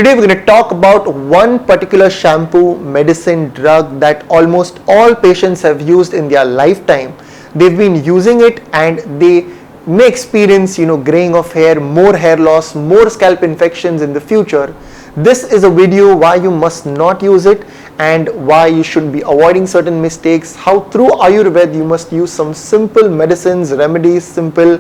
Today we're going to talk about one particular shampoo, medicine, drug that almost all patients have used in their lifetime. They've been using it and they may experience, graying of hair, more hair loss, more scalp infections in the future. This is a video why you must not use it and why you should be avoiding certain mistakes, how through Ayurveda you must use some simple medicines, remedies, simple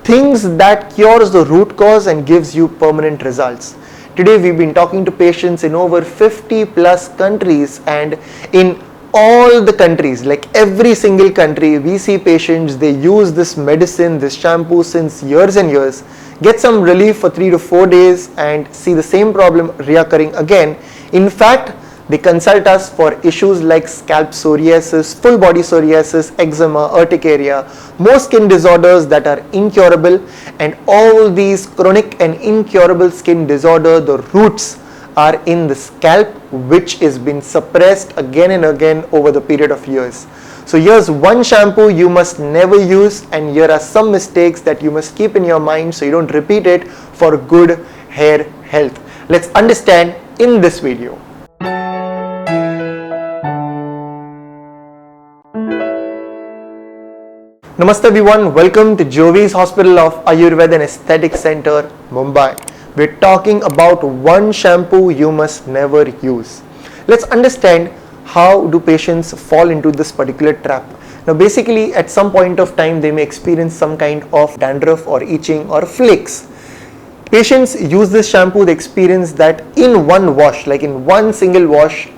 things that cures the root cause and gives you permanent results. Today we've been talking to patients in over 50 plus countries, and in all the countries, like every single country, we see patients, they use this medicine, this shampoo since years and years, get some relief for 3 to 4 days and see the same problem reoccurring again. In fact, they consult us for issues like scalp psoriasis, full body psoriasis, eczema, urticaria, more skin disorders that are incurable, and all these chronic and incurable skin disorder, the roots are in the scalp, which has been suppressed again and again over the period of years. So here's one shampoo you must never use, and here are some mistakes that you must keep in your mind so you don't repeat it for good hair health. Let's understand in this video. Namaste everyone, welcome to Jovi's Hospital of Ayurveda and Aesthetic Center, Mumbai. We're talking about one shampoo you must never use. Let's understand how do patients fall into this particular trap. Now basically at some point of time they may experience some kind of dandruff or itching or flakes. Patients use this shampoo, they experience that in one wash, like in one single wash,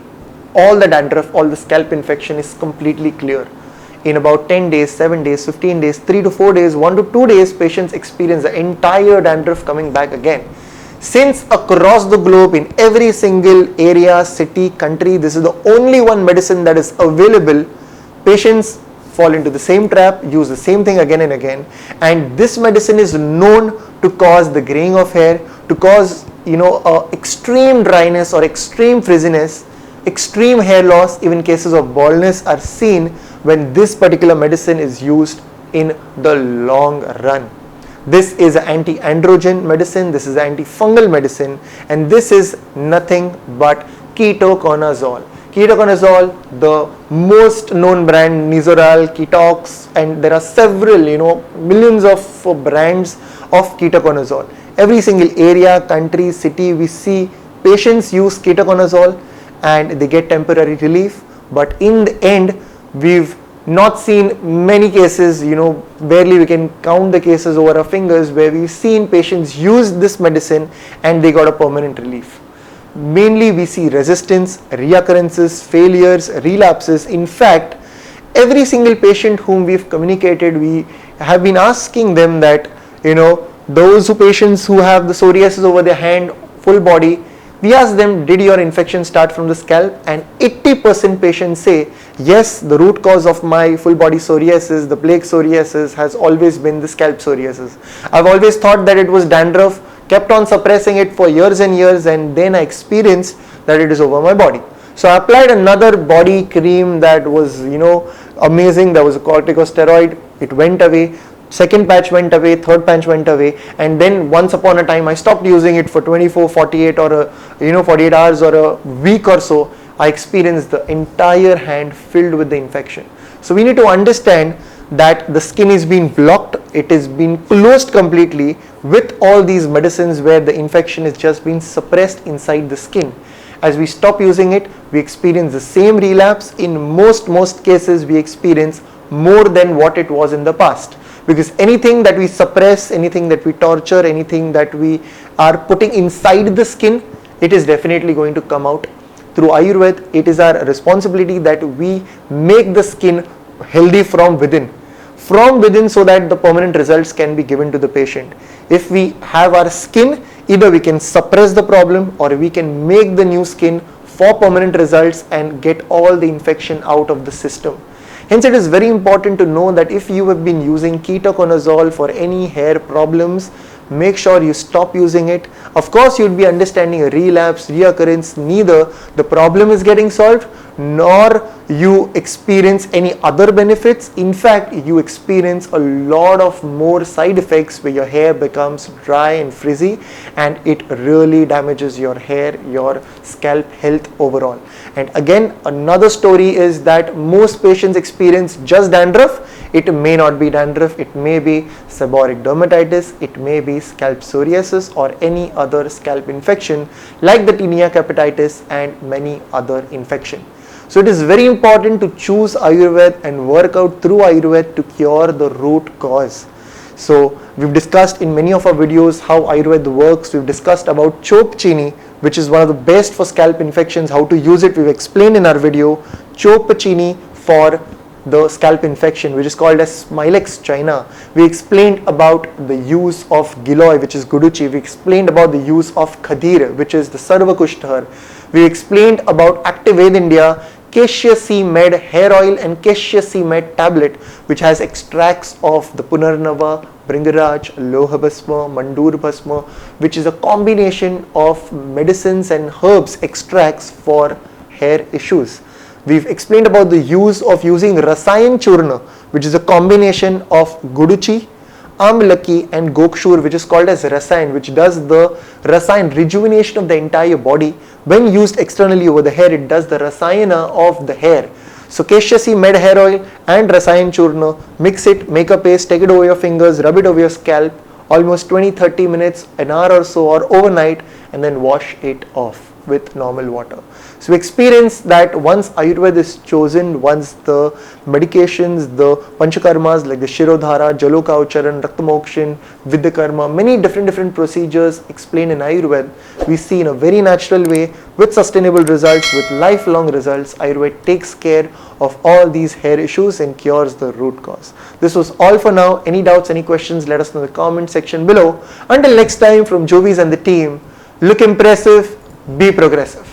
all the dandruff, all the scalp infection is completely clear. In about 10 days, 7 days, 15 days, 3 to 4 days, 1 to 2 days, patients experience the entire dandruff coming back again. Since across the globe, in every single area, city, country, this is the only one medicine that is available, patients fall into the same trap, use the same thing again and again, and this medicine is known to cause the graying of hair, to cause extreme dryness or extreme frizziness, extreme hair loss, even cases of baldness are seen when this particular medicine is used in the long run. This is an anti-androgen medicine, this is an antifungal medicine, and this is nothing but ketoconazole. Ketoconazole, the most known brand, Nizoral, Ketox, and there are several, millions of brands of ketoconazole. Every single area, country, city, we see patients use ketoconazole and they get temporary relief, but in the end, we've not seen many cases, barely we can count the cases over our fingers where we've seen patients use this medicine and they got a permanent relief. Mainly we see resistance, reoccurrences, failures, relapses. In fact, every single patient whom we've communicated, we have been asking them that, those patients who have the psoriasis over their hand, full body, we ask them, did your infection start from the scalp? And 80% patients say, yes, the root cause of my full body psoriasis, the plague psoriasis, has always been the scalp psoriasis. I've always thought that it was dandruff, kept on suppressing it for years and years, and then I experienced that it is over my body. So I applied another body cream that was, amazing. That was a corticosteroid. It went away. Second patch went away, third patch went away, and then once upon a time I stopped using it for 24, 48 or 48 hours or a week or so. I experienced the entire hand filled with the infection. So we need to understand that the skin is being blocked, it is being closed completely with all these medicines where the infection is just being suppressed inside the skin. As we stop using it, we experience the same relapse. In most cases, we experience more than what it was in the past. Because anything that we suppress, anything that we torture, anything that we are putting inside the skin, it is definitely going to come out. Through Ayurveda, it is our responsibility that we make the skin healthy from within so that the permanent results can be given to the patient. If we have our skin, either we can suppress the problem or we can make the new skin for permanent results and get all the infection out of the system. Hence, it is very important to know that if you have been using ketoconazole for any hair problems, make sure you stop using it. Of course, you'd be understanding a relapse, reoccurrence, neither the problem is getting solved nor you experience any other benefits. In fact, you experience a lot of more side effects where your hair becomes dry and frizzy, and it really damages your hair, your scalp health overall. And again, another story is that most patients experience just dandruff. It may not be dandruff, it may be seborrheic dermatitis, it may be scalp psoriasis or any other scalp infection like the tinea capitatis and many other infections. So it is very important to choose Ayurveda and work out through Ayurveda to cure the root cause. So we've discussed in many of our videos how Ayurveda works. We've discussed about Chop Chini, which is one of the best for scalp infections, how to use it. We've explained in our video Chop Chini for the scalp infection, which is called as Smilex China. We explained about the use of Giloy, which is Guduchi. We explained about the use of Khadir, which is the Sarva Kushtahar. We explained about Activate India, Cassia Sea Med hair oil and Cassia Sea Med tablet, which has extracts of the Punarnava, Bringaraj, Loha Bhasma, Mandoor Bhasma, which is a combination of medicines and herbs extracts for hair issues. We've explained about the use of using Rasayan Churna, which is a combination of Guduchi, Amlaki and Gokshur, which is called as Rasayan, which does the Rasayan rejuvenation of the entire body. When used externally over the hair, it does the Rasayana of the hair. So Cassia Sea Med hair oil and Rasayan Churna, mix it, make a paste, take it over your fingers, rub it over your scalp, almost 20-30 minutes, an hour or so or overnight, and then wash it off with normal water. So we experience that once Ayurveda is chosen, once the medications, the Panchakarmas like the Shirodhara, Jalokaucharan, Raktamokshan, Vidyakarma, many different procedures explained in Ayurveda, we see in a very natural way with sustainable results, with lifelong results. Ayurveda takes care of all these hair issues and cures the root cause. This was all for now. Any doubts, any questions, let us know in the comment section below. Until next time, from Jovis and the team, look impressive, be progressive.